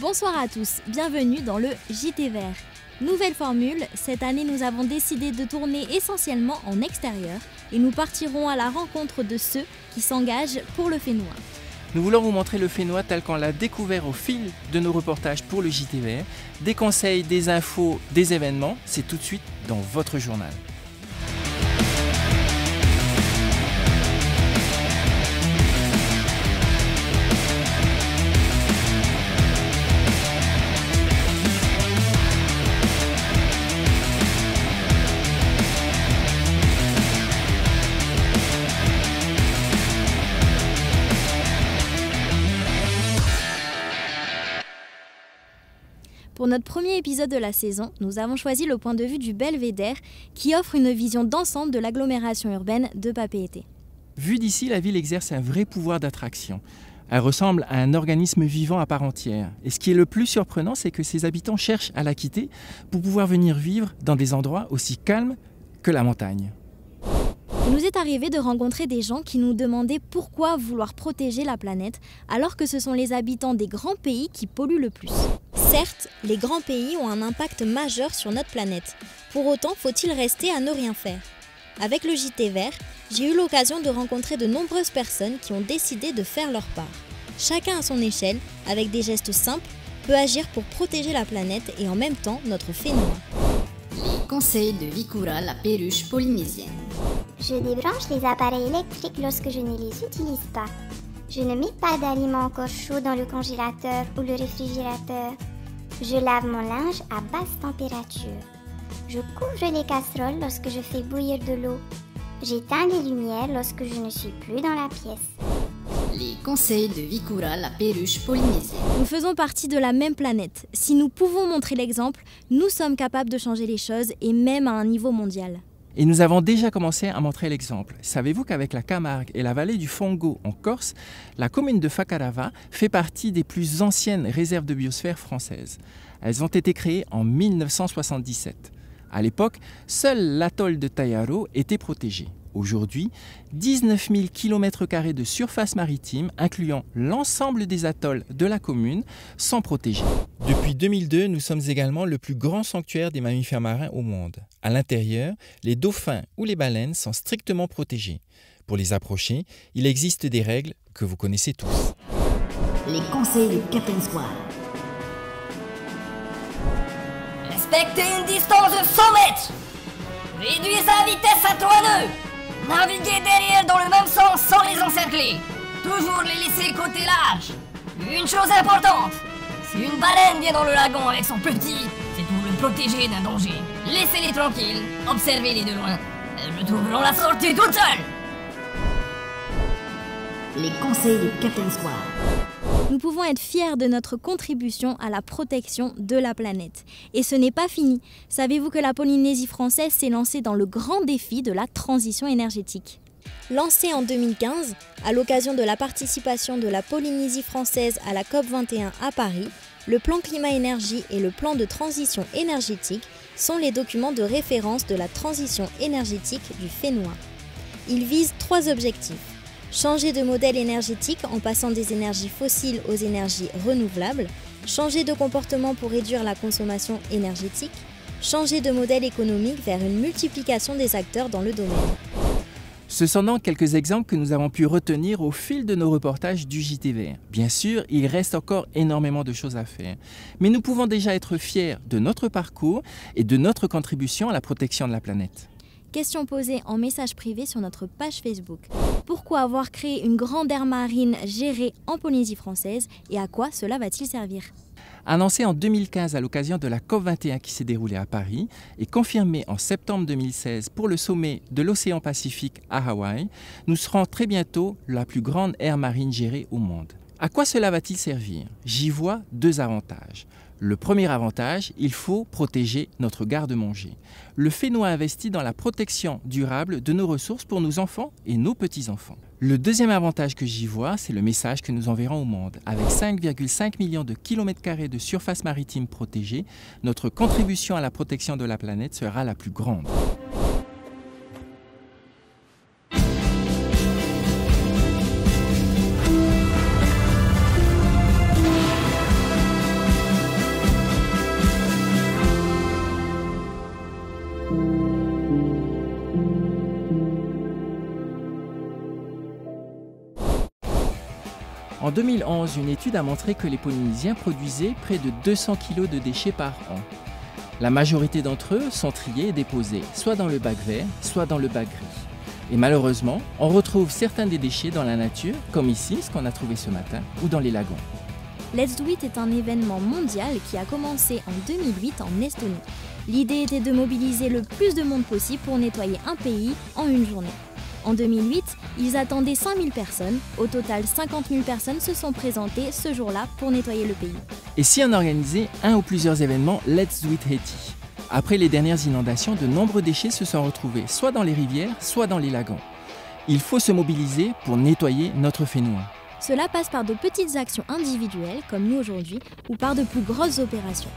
Bonsoir à tous, bienvenue dans le JT Vert. Nouvelle formule, cette année nous avons décidé de tourner essentiellement en extérieur et nous partirons à la rencontre de ceux qui s'engagent pour le Fénois. Nous voulons vous montrer le Fénois tel qu'on l'a découvert au fil de nos reportages pour le JT Vert. Des conseils, des infos, des événements, c'est tout de suite dans votre journal. Pour notre premier épisode de la saison, nous avons choisi le point de vue du Belvédère qui offre une vision d'ensemble de l'agglomération urbaine de Papeete. Vue d'ici, la ville exerce un vrai pouvoir d'attraction. Elle ressemble à un organisme vivant à part entière. Et ce qui est le plus surprenant, c'est que ses habitants cherchent à la quitter pour pouvoir venir vivre dans des endroits aussi calmes que la montagne. Il nous est arrivé de rencontrer des gens qui nous demandaient pourquoi vouloir protéger la planète alors que ce sont les habitants des grands pays qui polluent le plus. Certes, les grands pays ont un impact majeur sur notre planète. Pour autant, faut-il rester à ne rien faire? Avec le JT Vert, j'ai eu l'occasion de rencontrer de nombreuses personnes qui ont décidé de faire leur part. Chacun à son échelle, avec des gestes simples, peut agir pour protéger la planète et en même temps notre Fénois. Les conseils de Vikura, la perruche polynésienne. Je débranche les appareils électriques lorsque je ne les utilise pas. Je ne mets pas d'aliments encore chauds dans le congélateur ou le réfrigérateur. Je lave mon linge à basse température. Je couvre les casseroles lorsque je fais bouillir de l'eau. J'éteins les lumières lorsque je ne suis plus dans la pièce. Les conseils de Vikura, la perruche polynésienne. Nous faisons partie de la même planète. Si nous pouvons montrer l'exemple, nous sommes capables de changer les choses et même à un niveau mondial. Et nous avons déjà commencé à montrer l'exemple. Savez-vous qu'avec la Camargue et la vallée du Fongo en Corse, la commune de Fakarava fait partie des plus anciennes réserves de biosphère françaises. Elles ont été créées en 1977. À l'époque, seul l'atoll de Taiaro était protégé. Aujourd'hui, 19 000 km² de surface maritime, incluant l'ensemble des atolls de la commune, sont protégés. Depuis 2002, nous sommes également le plus grand sanctuaire des mammifères marins au monde. À l'intérieur, les dauphins ou les baleines sont strictement protégés. Pour les approcher, il existe des règles que vous connaissez tous. Les conseils de Captain Squad. Respectez une distance de 100 mètres. Réduisez la vitesse à 3 nœuds. Naviguez derrière dans le même sens sans les encercler. Toujours les laisser côté large. Une chose importante, si une baleine vient dans le lagon avec son petit, c'est pour le protéger d'un danger. Laissez-les tranquilles, observez-les de loin. Elles retrouveront la sortie toutes seules. Les conseils de Captain Squad. Nous pouvons être fiers de notre contribution à la protection de la planète. Et ce n'est pas fini. Savez-vous que la Polynésie française s'est lancée dans le grand défi de la transition énergétique? Lancé en 2015, à l'occasion de la participation de la Polynésie française à la COP21 à Paris, le plan climat-énergie et le plan de transition énergétique sont les documents de référence de la transition énergétique du Fénois. Ils visent 3 objectifs. Changer de modèle énergétique en passant des énergies fossiles aux énergies renouvelables, changer de comportement pour réduire la consommation énergétique, changer de modèle économique vers une multiplication des acteurs dans le domaine. Ce sont donc quelques exemples que nous avons pu retenir au fil de nos reportages du JT Vert. Bien sûr, il reste encore énormément de choses à faire, mais nous pouvons déjà être fiers de notre parcours et de notre contribution à la protection de la planète. Question posée en message privé sur notre page Facebook. Pourquoi avoir créé une grande aire marine gérée en Polynésie française et à quoi cela va-t-il servir? Annoncé en 2015 à l'occasion de la COP21 qui s'est déroulée à Paris et confirmé en septembre 2016 pour le sommet de l'océan Pacifique à Hawaï, nous serons très bientôt la plus grande aire marine gérée au monde. À quoi cela va-t-il servir? J'y vois 2 avantages. Le premier avantage, il faut protéger notre garde-manger. Le Fénois investit dans la protection durable de nos ressources pour nos enfants et nos petits-enfants. Le deuxième avantage que j'y vois, c'est le message que nous enverrons au monde. Avec 5,5 millions de kilomètres carrés de surface maritime protégée, notre contribution à la protection de la planète sera la plus grande. En 2011, une étude a montré que les Polynésiens produisaient près de 200 kg de déchets par an. La majorité d'entre eux sont triés et déposés, soit dans le bac vert, soit dans le bac gris. Et malheureusement, on retrouve certains des déchets dans la nature, comme ici, ce qu'on a trouvé ce matin, ou dans les lagons. Let's Do It est un événement mondial qui a commencé en 2008 en Estonie. L'idée était de mobiliser le plus de monde possible pour nettoyer un pays en une journée. En 2008, ils attendaient 5000 personnes. Au total, 50 000 personnes se sont présentées ce jour-là pour nettoyer le pays. Et si on organisait un ou plusieurs événements Let's Do It Haiti? Après les dernières inondations, de nombreux déchets se sont retrouvés soit dans les rivières, soit dans les lagons. Il faut se mobiliser pour nettoyer notre Fénois. Cela passe par de petites actions individuelles, comme nous aujourd'hui, ou par de plus grosses opérations.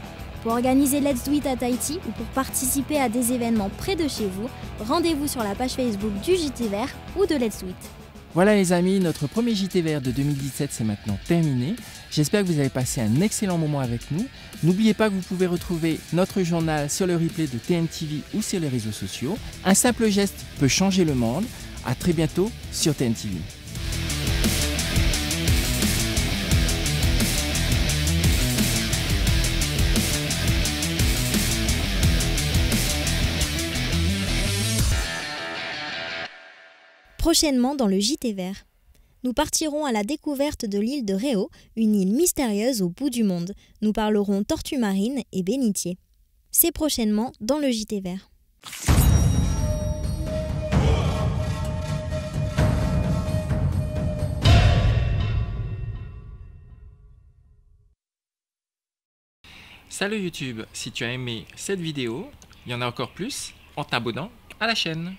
Pour organiser Let's Do It à Tahiti ou pour participer à des événements près de chez vous, rendez-vous sur la page Facebook du JT Vert ou de Let's Do It. Voilà les amis, notre premier JT Vert de 2017 c'est maintenant terminé. J'espère que vous avez passé un excellent moment avec nous. N'oubliez pas que vous pouvez retrouver notre journal sur le replay de TNTV ou sur les réseaux sociaux. Un simple geste peut changer le monde. À très bientôt sur TNTV. Prochainement dans le JT Vert. Nous partirons à la découverte de l'île de Réau, une île mystérieuse au bout du monde. Nous parlerons tortues marines et bénitiers. C'est prochainement dans le JT Vert. Salut YouTube, si tu as aimé cette vidéo, il y en a encore plus en t'abonnant à la chaîne.